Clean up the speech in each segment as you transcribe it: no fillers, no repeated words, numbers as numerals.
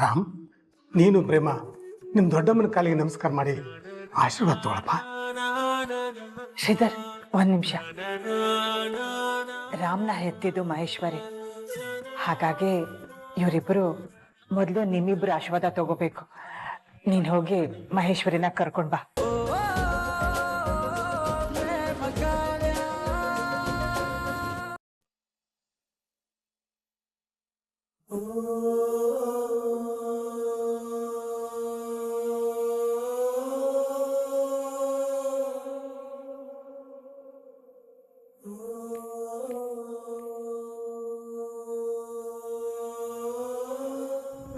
ರಾಮ್, ನೀನು ಪ್ರೇಮ ನಿಮ್ಮ ದೊಡ್ಡಮ್ಮನ ಕಾಲಿಗೆ ನಮಸ್ಕಾರ ಮಾಡಿ ಆಶೀರ್ವಾದ ತಗೊಳಪ್ಪ. ಶ್ರೀಧರ್, ಒಂದ್ ನಿಮಿಷ. ರಾಮ್ನ ಹೆತ್ತಿದ್ದು ಮಹೇಶ್ವರಿ, ಹಾಗಾಗಿ ಇವರಿಬ್ಬರು ಮೊದಲು ನಿಮ್ಮಿಬ್ರು ಆಶೀರ್ವಾದ ತಗೋಬೇಕು. ನೀನ್ ಹೋಗಿ ಮಹೇಶ್ವರಿನ ಕರ್ಕೊಂಡ್ ಬಾ.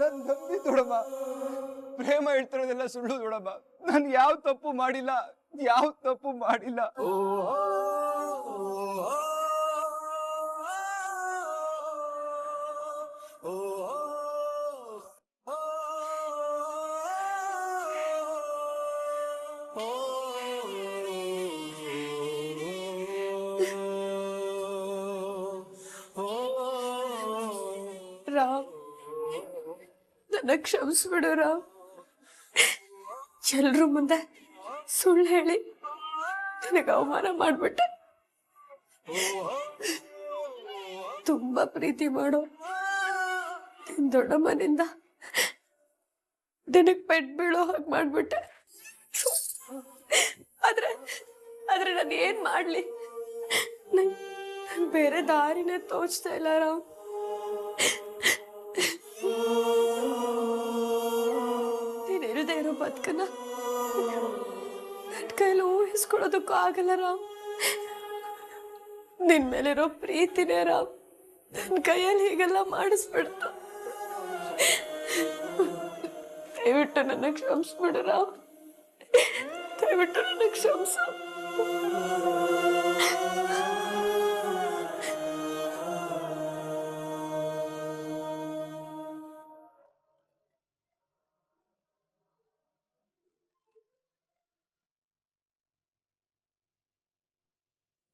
ನನ್ ನಂಬಿ ದೊಡಮ್ಮ, ಪ್ರೇಮ ಹೇಳ್ತಿರೋದೆಲ್ಲ ಸುಳ್ಳು ದೊಡಮ್ಮ. ನಾನು ಯಾವ ತಪ್ಪು ಮಾಡಿಲ್ಲ. ರಾಮ್, ನನ್ನ ಕ್ಷಮಿಸ್ಬಿಡು ರಾಮ್. ಎಲ್ರ ಮುಂದೆ ಸುಳ್ಳು ಹೇಳಿ ನನಗೆ ಅವಮಾನ ಮಾಡ್ಬಿಟ್ಟೆ. ತುಂಬಾ ಪ್ರೀತಿ ಮಾಡೋ ನಿನ್ ದೊಡ್ಡ ಮನೆಯಿಂದ ದಿನಕ್ಕೆ ಪೆಟ್ ಬೀಳೋ ಹಾಗೆ ಮಾಡ್ಬಿಟ್ಟೆ. ಆದ್ರೆ ನಾನು ಏನ್ ಮಾಡ್ಲಿ? ನನ್ ಬೇರೆ ದಾರಿನೇ ತೋಚ್ತಾ ಇಲ್ಲ ರಾಮ್. ನೀನಿಲ್ಲದೆ ಇರೋ ಬದುಕನ್ನ ನನ್ನ ಕೈಯಲ್ಲಿ ಊಹಿಸ್ಕೊಳ್ಳೋದಕ್ಕೂ ಆಗಲ್ಲ ರಾಮ್. ನಿನ್ ಮೇಲಿರೋ ಪ್ರೀತಿನೇ ರಾಮ್ ನನ್ನ ಕೈಯಲ್ಲಿ ಹೀಗೆಲ್ಲ ಮಾಡಿಸ್ಬಿಡ್ತು. ದಯವಿಟ್ಟು ನನ್ನ ಕ್ಷಮಿಸ್ಬಿಡು ರಾಮ್, ದಯವಿಟ್ಟು ನನ್ನ ಕ್ಷಮಿಸು.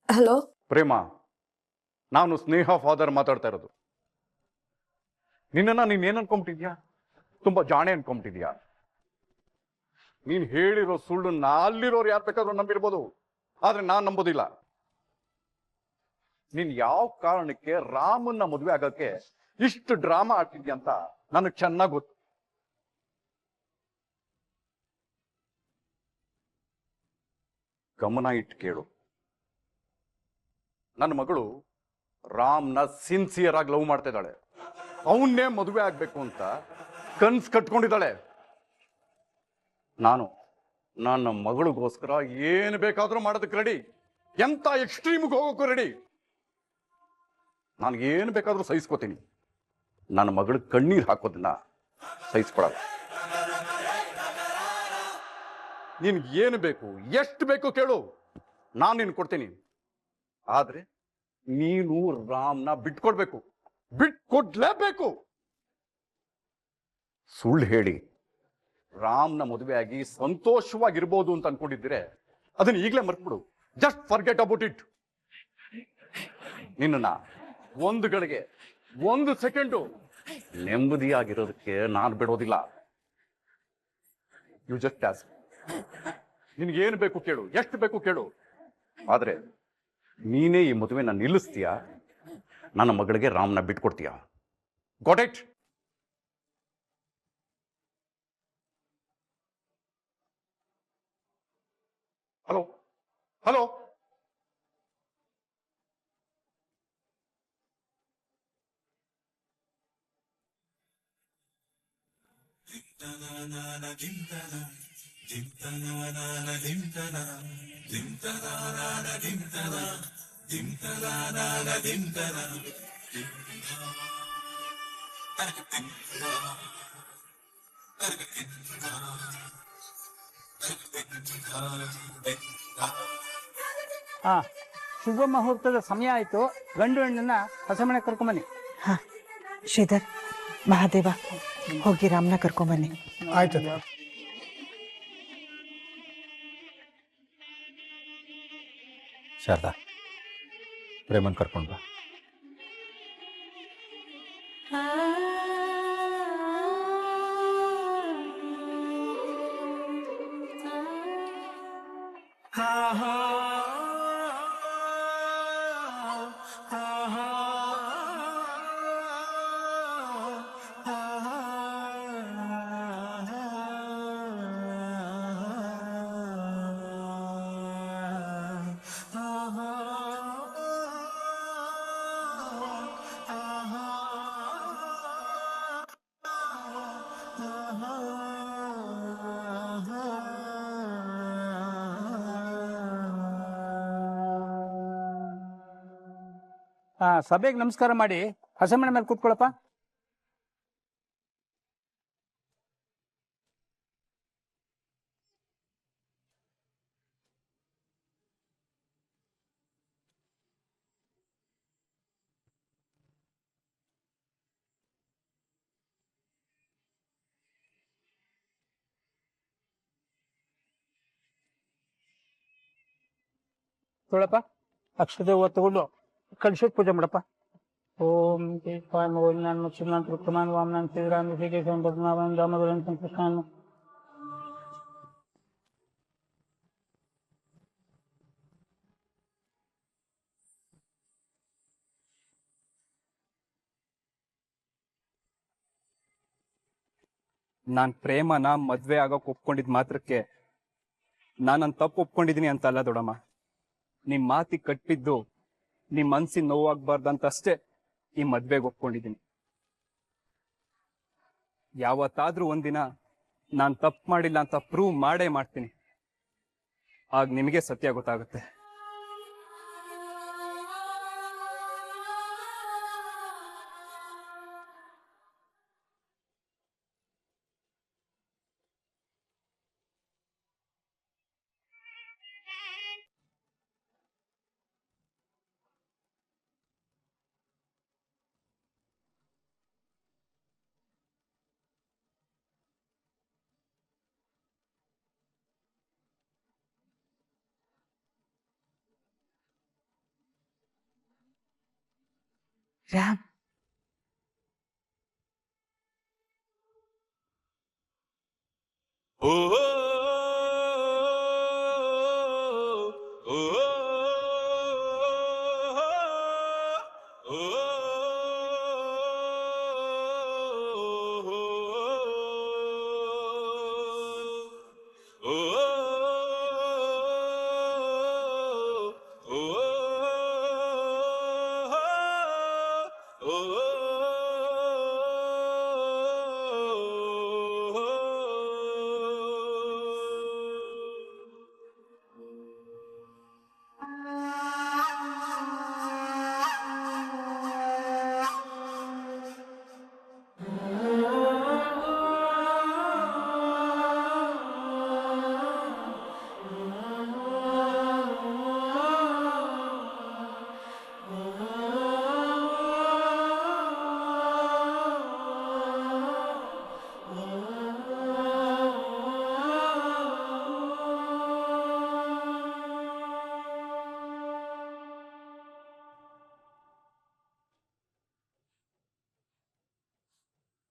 ಹಲೋ ಪ್ರೇಮ, ನಾನು ಸ್ನೇಹ ಫಾದರ್ ಮಾತಾಡ್ತಾ ಇರೋದು. ನಿನ್ನನ್ನ ನೀನ್ ಅನ್ಕೊಂಬಿಟ್ಟಿದ್ಯಾ? ತುಂಬಾ ಜಾಣೆ ಅನ್ಕೊಂಬಿಟ್ಟಿದ್ಯಾ? ನೀನ್ ಹೇಳಿರೋ ಸುಳ್ಳನ್ನ ಅಲ್ಲಿರೋರು ಯಾರು ಬೇಕಾದ್ರೂ ನಂಬಿರ್ಬೋದು, ಆದ್ರೆ ನಾನ್ ನಂಬೋದಿಲ್ಲ. ನೀನ್ ಯಾವ ಕಾರಣಕ್ಕೆ ರಾಮನ್ನ ಮದುವೆ ಆಗಕ್ಕೆ ಇಷ್ಟು ಡ್ರಾಮಾ ಆಡ್ತಿದ್ಯಾ ಅಂತ ನನಗೆ ಚೆನ್ನಾಗಿ ಗೊತ್ತು. ಗಮನ ಇಟ್ಟು ಕೇಳು. ನನ್ನ ಮಗಳು ರಾಮ್ನ ಸಿನ್ಸಿಯರ್ ಆಗಿ ಲವ್ ಮಾಡ್ತಾ ಇದ್ದಾಳೆ. ಅವನ್ನೇ ಮದುವೆ ಆಗ್ಬೇಕು ಅಂತ ಕನ್ಸ್ ಕಟ್ಕೊಂಡಿದ್ದಾಳೆ. ನಾನು ನನ್ನ ಮಗಳಿಗೋಸ್ಕರ ಏನು ಬೇಕಾದ್ರೂ ಮಾಡೋದಕ್ಕೆ ರೆಡಿ. ಎಂತ ಎಕ್ಸ್ಟ್ರೀಮ್ಗೆ ಹೋಗೋಕ್ಕೂ ರೆಡಿ. ನಾನು ಏನು ಬೇಕಾದ್ರೂ ಸಹಿಸ್ಕೋತೀನಿ. ನನ್ನ ಮಗಳು ಕಣ್ಣೀರು ಹಾಕೋದನ್ನ ಸಹಿಸ್ಕೊಡಲ್ಲ. ನಿನ್ಗೆ ಏನು ಬೇಕು, ಎಷ್ಟು ಬೇಕು ಕೇಳು, ನಾನು ನಿನ್ ಕೊಡ್ತೀನಿ. ಆದ್ರೆ ನೀನು ರಾಮ್ನ ಬಿಟ್ಕೊಡ್ಬೇಕು, ಬಿಟ್ಕೊಡ್ಲೇಬೇಕು. ಸುಳ್ಳು ಹೇಳಿ ರಾಮ್ನ ಮದುವೆ ಆಗಿ ಸಂತೋಷವಾಗಿರ್ಬೋದು ಅಂತ ಅನ್ಕೊಂಡಿದ್ರೆ ಅದನ್ನ ಈಗಲೇ ಮರ್ತ್ಬಿಡು. Just forget about it. ನಿನ್ನ ಒಂದು ಗಳಿಗೆ ಒಂದು ಸೆಕೆಂಡು ನೆಮ್ಮದಿಯಾಗಿರೋದಕ್ಕೆ ನಾನು ಬಿಡೋದಿಲ್ಲ. You just ask. ನಿನ್ಗೇನು ಬೇಕು ಕೇಳು, ಎಷ್ಟು ಬೇಕು ಕೇಳು. ಆದ್ರೆ ನೀನೇ ಈ ಮದುವೆನ ನಿಲ್ಲಿಸ್ತೀಯಾ, ನನ್ನ ಮಗಳಿಗೆ ರಾಮ್ನ ಬಿಟ್ಕೊಡ್ತೀಯಾ? Got it? ಹಲೋ ಹಲೋ, ಶುಭ ಮುಹೂರ್ತದ ಸಮಯ ಆಯ್ತು. ಗಂಡು ಹೆಣ್ಣನ್ನ ಹೊಸಮನೆ ಕರ್ಕೊಂಬನ್ನಿ. ಹಾ ಶ್ರೀಧರ್, ಮಹಾದೇವ, ಹೋಗಿ ರಾಮ್ನ ಕರ್ಕೊಂಬನ್ನಿ. ಆಯ್ತು. ಶಾರದಾ, ಪ್ರೇಮನ್ ಕರ್ಕೊಂಡು ಬಾ. ಸಭೆಗೆ ನಮಸ್ಕಾರ ಮಾಡಿ ಹಸೆಮಣೆ ಮೇಲೆ ಕೂತ್ಕೊಳ್ಳಪ್ಪ. ತೊಳಪ್ಪ, ಅಕ್ಷತೆ ತಗೊಂಡು ಕಲಶಕ್ಕೆ ಪೂಜೆ ಮಾಡಪ್ಪ. ಓಂ ನಾನು ಮುಖ್ಯಮಂತ್ರಿ ರುಕ್ಮಾನ್ ವಾಮನನ್ ಶ್ರೀರಾಮ್ ಋಷಿಕೇಶನ್ ಪದ್ಮನಾಭನ್ ದಾಮೋದರನ್ ಕೃಷ್ಣನ್. ನಾನ್ ಪ್ರೇಮನ ಮದ್ವೆ ಆಗೋಕ್ ಒಪ್ಕೊಂಡಿದ್ ಮಾತ್ರಕ್ಕೆ ನಾನನ್ ತಪ್ಪು ಒಪ್ಕೊಂಡಿದೀನಿ ಅಂತ ಅಲ್ಲ ದೊಡಮ್ಮ. ನಿಮ್ ಮಾತಿಗೆ ಕಟ್ಬಿದ್ದು ನಿಮ್ ಮನ್ಸಿನ ನೋವಾಗ್ಬಾರ್ದಂತಷ್ಟೇ ಈ ಮದ್ವೆಗೆ ಒಪ್ಕೊಂಡಿದೀನಿ. ಯಾವತ್ತಾದ್ರೂ ಒಂದಿನ ನಾನ್ ತಪ್ಪು ಮಾಡಿಲ್ಲ ಅಂತ ಪ್ರೂವ್ ಮಾಡೇ ಮಾಡ್ತೀನಿ. ಆಗ ನಿಮಗೆ ಸತ್ಯ ಗೊತ್ತಾಗುತ್ತೆ. ರಾಮ್,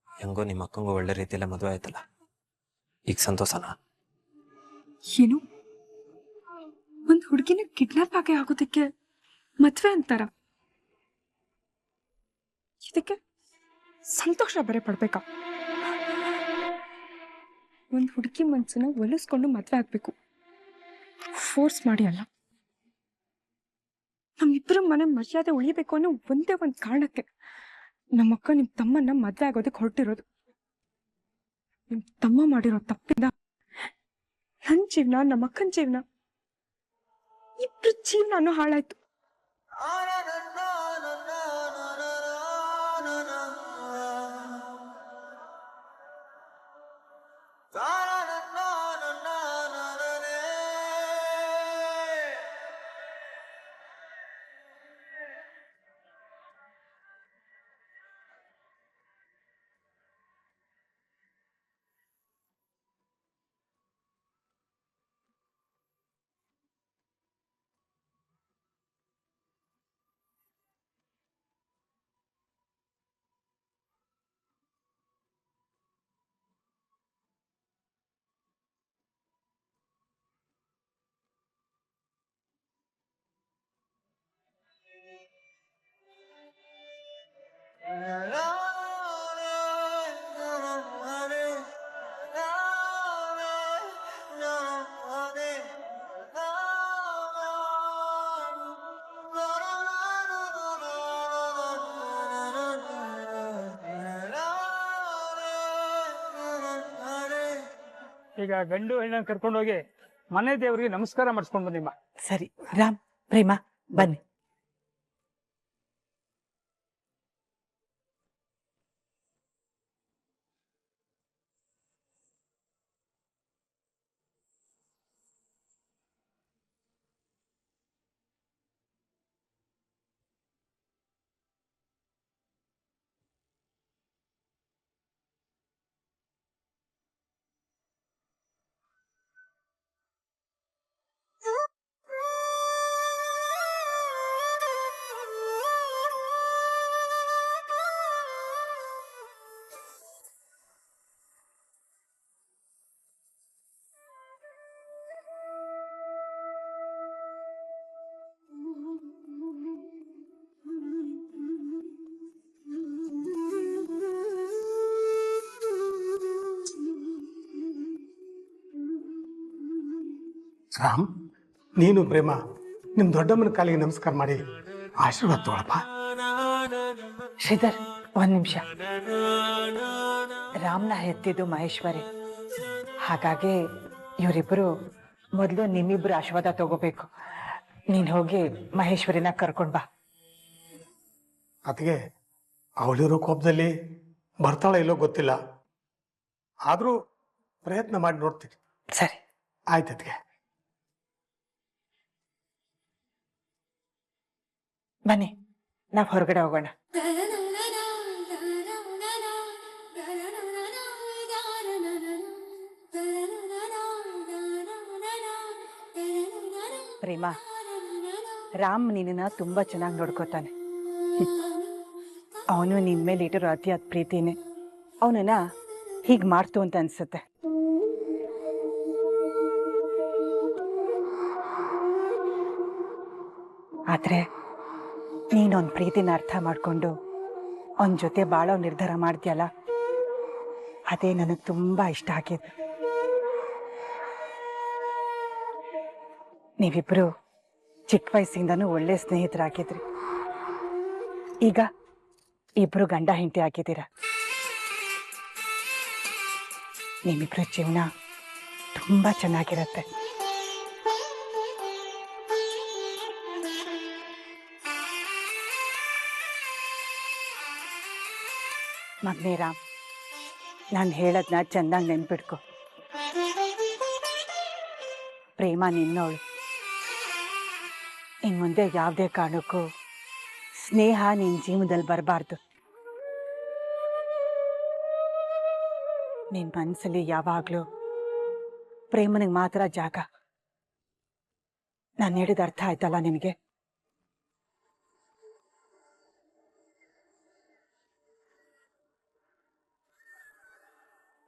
ಹೆಂಗೋ ನಿಮ್ಮ ಅಕ್ಕಂಗೂ ಒಳ್ಳೆ ರೀತಿಯಲ್ಲೇ ಮದುವೆ ಆಯ್ತಲ್ಲ, ಈಗ ಸಂತೋಷನಾ? ಏನು, ಒಂದ್ ಹುಡುಗಿನ ಕಿಡ್ನಾಪ್ ಆಗಿ ಆಗೋದಕ್ಕೆ ಮದ್ವೆ ಅಂತಾರ? ಇದಕ್ಕೆ ಸಂತೋಷ ಬೇರೆ ಪಡ್ಬೇಕಾ? ಒಂದ್ ಹುಡುಗಿ ಮನ್ಸನ್ನ ಒಲಿಸ್ಕೊಂಡು ಮದ್ವೆ ಆಗ್ಬೇಕು, ಫೋರ್ಸ್ ಮಾಡಿ ಅಲ್ಲ. ನಮ್ಮಿಬ್ಬರ ಮನೆ ಮರ್ಯಾದೆ ಉಳಿಬೇಕು ಅನ್ನೋ ಒಂದೇ ಒಂದ್ ಕಾರಣಕ್ಕೆ ನಮ್ಮಕ್ಕ ನಿಮ್ ತಮ್ಮನ್ನ ಮದ್ವೆ ಆಗೋದಕ್ಕೆ ಹೊರಟಿರೋದು. ನಿಮ್ ತಮ್ಮ ಮಾಡಿರೋ ತಪ್ಪಿಂದ ನನ್ ಜೀವನ, ನಮ್ಮ ಅಕ್ಕನ ಜೀವನ, ಇಬ್ರು ಜೀವನ ಹಾಳಾಯ್ತು. ಈಗ ಗಂಡು ಹೆಣ್ಣನ್ನು ಕರ್ಕೊಂಡೋಗಿ ಮನೆ ದೇವರಿಗೆ ನಮಸ್ಕಾರ ಮಾಡಿಸ್ಕೊಂಡು ಬಂದಿಮ್ಮ. ಸರಿ ರಾಮ್, ಪ್ರೇಮ ಬನ್ನಿ. ರಾಮ್, ನೀನು ಪ್ರೇಮ ನಿಮ್ಮ ದೊಡ್ಡಮ್ಮನ ಕಾಲಿಗೆ ನಮಸ್ಕಾರ ಮಾಡಿ ಆಶೀರ್ವಾದ ತಗೊಳಪ್ಪ. ಶ್ರೀಧರ್, ಒಂದ್ ನಿಮಿಷ. ರಾಮ್ನ ಹೆತ್ತಿದ್ದು ಮಹೇಶ್ವರಿ. ಹಾಗಾಗಿ ಇವರಿಬ್ಬರು ಮೊದಲು ನಿಮ್ಮಿಬ್ರು ಆಶೀರ್ವಾದ ತಗೋಬೇಕು. ನೀನ್ ಹೋಗಿ ಮಹೇಶ್ವರಿನ ಕರ್ಕೊಂಡ್ ಬಾ. ಅದಕ್ಕೆ ಅವಳಿರೋ ಕೋಪದಲ್ಲಿ ಬರ್ತಾಳ ಇಲ್ಲೋ ಗೊತ್ತಿಲ್ಲ, ಆದರೂ ಪ್ರಯತ್ನ ಮಾಡಿ ನೋಡ್ತೀನಿ. ಸರಿ, ಆಯ್ತದ್ಗೆ. ಬನ್ನಿ, ನಾವ್ ಹೊರಗಡೆ ಹೋಗೋಣ. ಪ್ರೇಮ, ರಾಮ್ ನಿನ್ನ ತುಂಬಾ ಚೆನ್ನಾಗಿ ನೋಡ್ಕೋತಾನೆ. ಅವನು ನಿನ್ ಮೇಲೆ ಇಟ್ಟಿರೋ ಅತಿಯಾದ ಪ್ರೀತಿನೇ ಅವನನ್ನ ಹೀಗ್ ಮಾಡ್ತು ಅಂತ ಅನ್ಸುತ್ತೆ. ಆದ್ರೆ ನೀನೊಂದ್ ಪ್ರೀತಿನ ಅರ್ಥ ಮಾಡ್ಕೊಂಡು ಅವನ ಜೊತೆ ಬಾಳೋ ನಿರ್ಧಾರ ಮಾಡ್ತೀಯಲ್ಲ, ಅದೇ ನನಗೆ ತುಂಬಾ ಇಷ್ಟ ಆಗಿದೆ. ನೀವಿಬ್ರು ಚಿಕ್ಕ ವಯಸ್ಸಿಂದನೂ ಒಳ್ಳೆ ಸ್ನೇಹಿತರಾಗಿದ್ರಿ. ಈಗ ಇಬ್ರು ಗಂಡ ಹೆಂಡತಿ ಆಗಿದ್ದೀರ. ನಿಮ್ಮಿಬ್ರ ಜೀವನ ತುಂಬಾ ಚೆನ್ನಾಗಿರತ್ತೆ. ಮಗ್ನೇ ರಾಮ್, ನಾನು ಹೇಳದ್ನ ಚೆನ್ನಾಗಿ ನೆನ್ಪಿಡ್ಕೊ. ಪ್ರೇಮ ನಿನ್ನೋಳು. ಇನ್ ಮುಂದೆ ಯಾವುದೇ ಕಾರಣಕ್ಕೂ ಸ್ನೇಹ ನಿನ್ನ ಜೀವನದಲ್ಲಿ ಬರಬಾರ್ದು. ನಿನ್ನ ಮನಸ್ಸಲ್ಲಿ ಯಾವಾಗಲೂ ಪ್ರೇಮನಿಗೆ ಮಾತ್ರ ಜಾಗ. ನಾನು ಹೇಳಿದ ಅರ್ಥ ಆಯ್ತಲ್ಲ ನಿನಗೆ?